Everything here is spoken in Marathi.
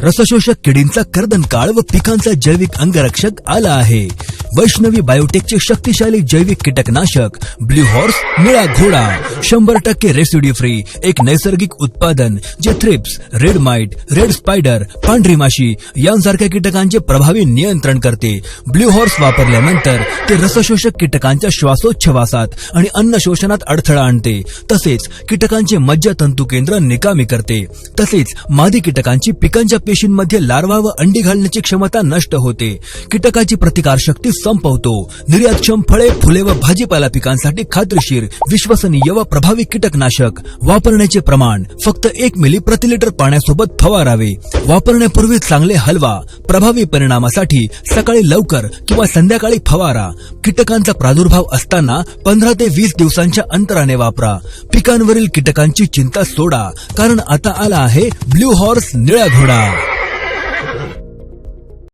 रसशोषक किडींचा कर्दनकाळ व पिकांचा जैविक अंगरक्षक आला आहे. वैष्णवी बायोटेकचे शक्तिशाली जैविक कीटकनाशक ब्ल्यू हॉर्स निळा घोडा 100% रेसिड्यू फ्री एक नैसर्गिक उत्पादन जे thrips, red might, red spider, पांढरी माशी यांसारख्या कीटकांचे प्रभावी नियंत्रण करते. ब्ल्यू हॉर्स वापरल्यानंतर ते रसशोषक कीटकांच्या श्वासोच्छवासात आणि अन्न शोषणात अडथळा आणते. तसेच कीटकांचे मज्जातंतू केंद्र निकामी करते. तसेच मादी कीटकांची पिकांच्या पेशींमध्ये लार्वा व अंडी घालण्याची क्षमता नष्ट होते. कीटकाची प्रतिकारशक्ती संपवतो. निर्यातक्षम फळे, फुले व भाजीपाला पिकांसाठी खात्रीशीर, विश्वसनीय व प्रभावी कीटकनाशक. वापरण्याचे प्रमाण फक्त 1 मिली प्रति लिटर पाण्यासोबत फवारावे. वापरण्यापूर्वी चांगले हलवा. प्रभावी परिणामासाठी सकाळी लवकर किंवा संध्याकाळी फवारा. कीटकांचा प्रादुर्भाव असताना 15 ते 20 दिवसांच्या अंतराने वापरा. पिकांवरील कीटकांची चिंता सोडा, कारण आता आला आहे ब्ल्यू हॉर्स निळा घोडा.